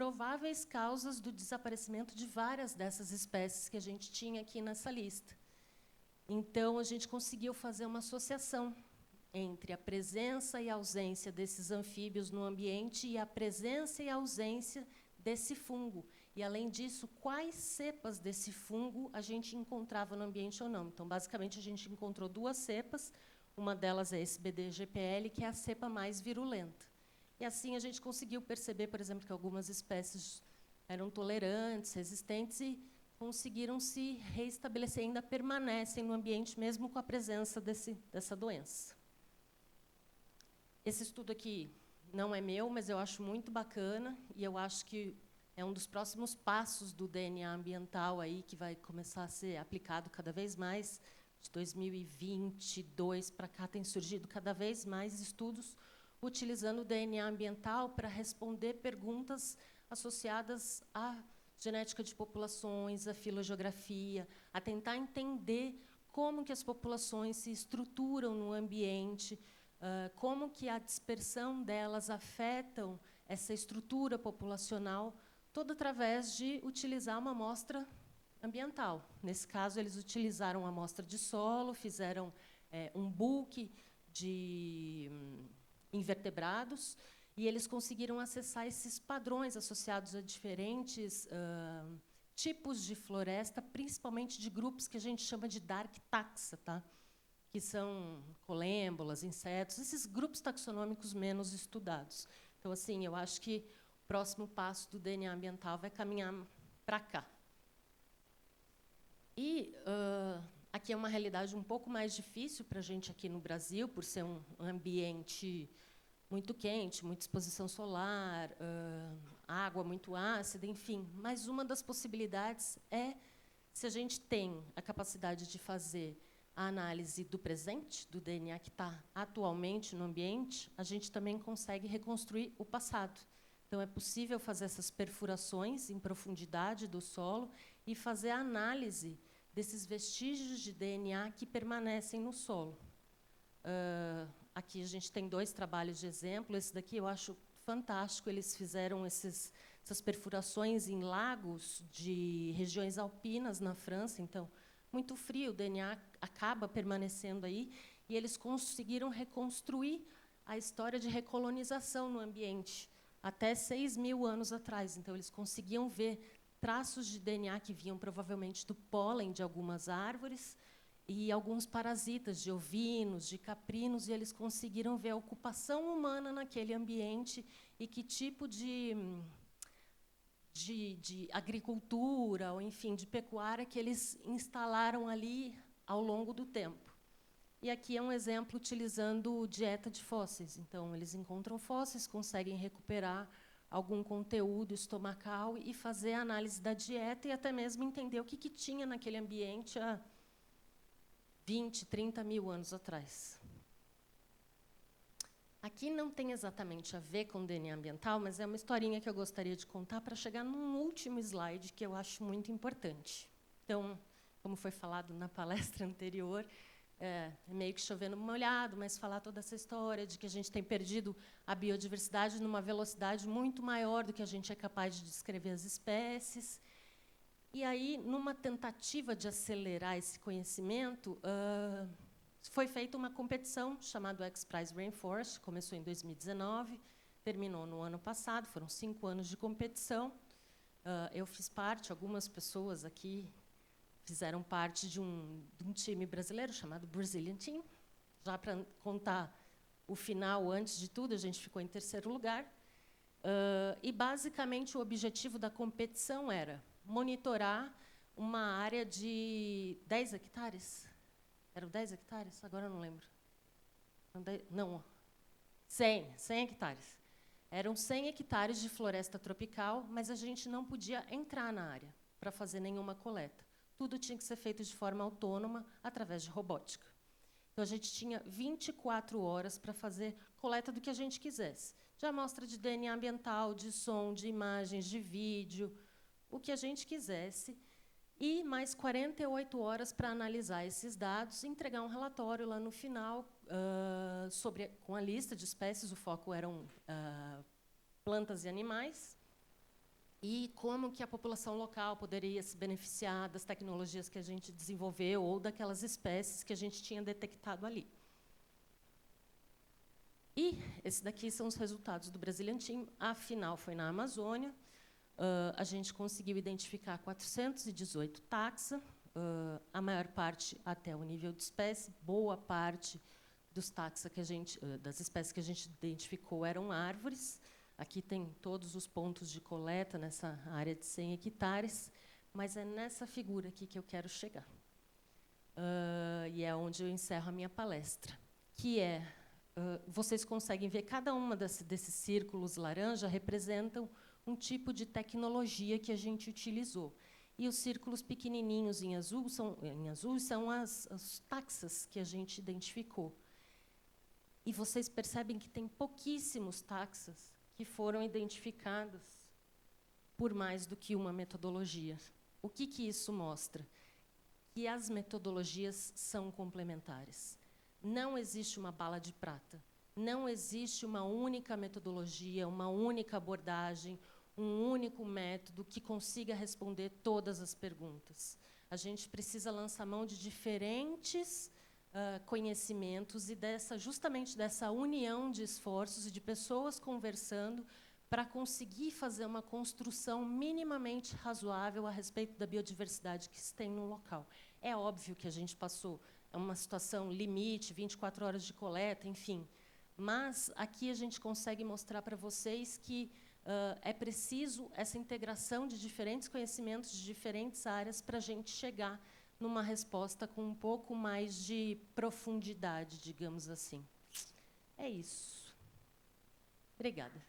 prováveis causas do desaparecimento de várias dessas espécies que a gente tinha aqui nessa lista. Então, a gente conseguiu fazer uma associação entre a presença e a ausência desses anfíbios no ambiente e a presença e a ausência desse fungo. E, além disso, quais cepas desse fungo a gente encontrava no ambiente ou não. Então, basicamente, a gente encontrou 2 cepas. Uma delas é esse BD-GPL, que é a cepa mais virulenta. E, assim, a gente conseguiu perceber, por exemplo, que algumas espécies eram tolerantes, resistentes, e conseguiram se reestabelecer, ainda permanecem no ambiente, mesmo com a presença dessa doença. Esse estudo aqui não é meu, mas eu acho muito bacana, e eu acho que é um dos próximos passos do DNA ambiental aí, que vai começar a ser aplicado cada vez mais. De 2022 para cá tem surgido cada vez mais estudos utilizando o DNA ambiental para responder perguntas associadas à genética de populações, à filogeografia, a tentar entender como que as populações se estruturam no ambiente, como que a dispersão delas afetam essa estrutura populacional, todo através de utilizar uma amostra ambiental. Nesse caso, eles utilizaram a amostra de solo, fizeram um book de invertebrados, e eles conseguiram acessar esses padrões associados a diferentes tipos de floresta, principalmente de grupos que a gente chama de dark taxa, tá? Que são colêmbolas, insetos, esses grupos taxonômicos menos estudados. Então, assim, eu acho que o próximo passo do DNA ambiental vai caminhar para cá. E aqui é uma realidade um pouco mais difícil para a gente aqui no Brasil, por ser um ambiente muito quente, muita exposição solar, água muito ácida, enfim. Mas uma das possibilidades é, se a gente tem a capacidade de fazer a análise do presente, do DNA que está atualmente no ambiente, a gente também consegue reconstruir o passado. Então, é possível fazer essas perfurações em profundidade do solo e fazer a análise desses vestígios de DNA que permanecem no solo. Aqui a gente tem 2 trabalhos de exemplo. Esse daqui eu acho fantástico. Eles fizeram essas perfurações em lagos de regiões alpinas na França. Então, muito frio, o DNA acaba permanecendo aí. E eles conseguiram reconstruir a história de recolonização no ambiente até 6.000 anos atrás. Então, eles conseguiam ver traços de DNA que vinham provavelmente do pólen de algumas árvores e alguns parasitas de ovinos, de caprinos, e eles conseguiram ver a ocupação humana naquele ambiente e que tipo de agricultura, ou, enfim, de pecuária que eles instalaram ali ao longo do tempo. E aqui é um exemplo utilizando dieta de fósseis. Então, eles encontram fósseis, conseguem recuperar algum conteúdo estomacal e fazer a análise da dieta e até mesmo entender o que tinha naquele ambiente há 20, 30 mil anos atrás. Aqui não tem exatamente a ver com DNA ambiental, mas é uma historinha que eu gostaria de contar para chegar num último slide que eu acho muito importante. Então, como foi falado na palestra anterior, é meio que chovendo molhado, mas falar toda essa história de que a gente tem perdido a biodiversidade numa velocidade muito maior do que a gente é capaz de descrever as espécies. E aí, numa tentativa de acelerar esse conhecimento, foi feita uma competição chamada X-Prize Rainforest, começou em 2019, terminou no ano passado, foram 5 anos de competição. Eu fiz parte, algumas pessoas aqui fizeram parte de um time brasileiro chamado Brazilian Team. Já para contar o final, antes de tudo, a gente ficou em 3º lugar. E, basicamente, o objetivo da competição era monitorar uma área de 10 hectares. Eram 10 hectares? Agora eu não lembro. Não, 100 hectares. Eram 100 hectares de floresta tropical, mas a gente não podia entrar na área para fazer nenhuma coleta. Tudo tinha que ser feito de forma autônoma, através de robótica. Então, a gente tinha 24 horas para fazer coleta do que a gente quisesse. De amostra de DNA ambiental, de som, de imagens, de vídeo, o que a gente quisesse. E mais 48 horas para analisar esses dados e entregar um relatório lá no final com a lista de espécies. O foco eram plantas e animais. e como que a população local poderia se beneficiar das tecnologias que a gente desenvolveu ou daquelas espécies que a gente tinha detectado ali. E esses daqui são os resultados do Brazilian Team. A final foi na Amazônia. A gente conseguiu identificar 418 taxa, a maior parte até o nível de espécie, boa parte dos taxa que a gente, das espécies que a gente identificou eram árvores. Aqui tem todos os pontos de coleta nessa área de 100 hectares, mas é nessa figura aqui que eu quero chegar. E é onde eu encerro a minha palestra, que é, vocês conseguem ver, cada uma desses círculos laranja representam um tipo de tecnologia que a gente utilizou. E os círculos pequenininhos em azul são as taxas que a gente identificou. E vocês percebem que tem pouquíssimos taxas que foram identificados por mais do que uma metodologia. O que isso mostra? Que as metodologias são complementares. Não existe uma bala de prata. Não existe uma única metodologia, uma única abordagem, um único método que consiga responder todas as perguntas. A gente precisa lançar mão de diferentes conhecimentos e justamente dessa união de esforços e de pessoas conversando para conseguir fazer uma construção minimamente razoável a respeito da biodiversidade que se tem no local. É óbvio que a gente passou uma situação limite, 24 horas de coleta, enfim, mas aqui a gente consegue mostrar para vocês que é preciso essa integração de diferentes conhecimentos de diferentes áreas para a gente chegar numa resposta com um pouco mais de profundidade, digamos assim. É isso. Obrigada.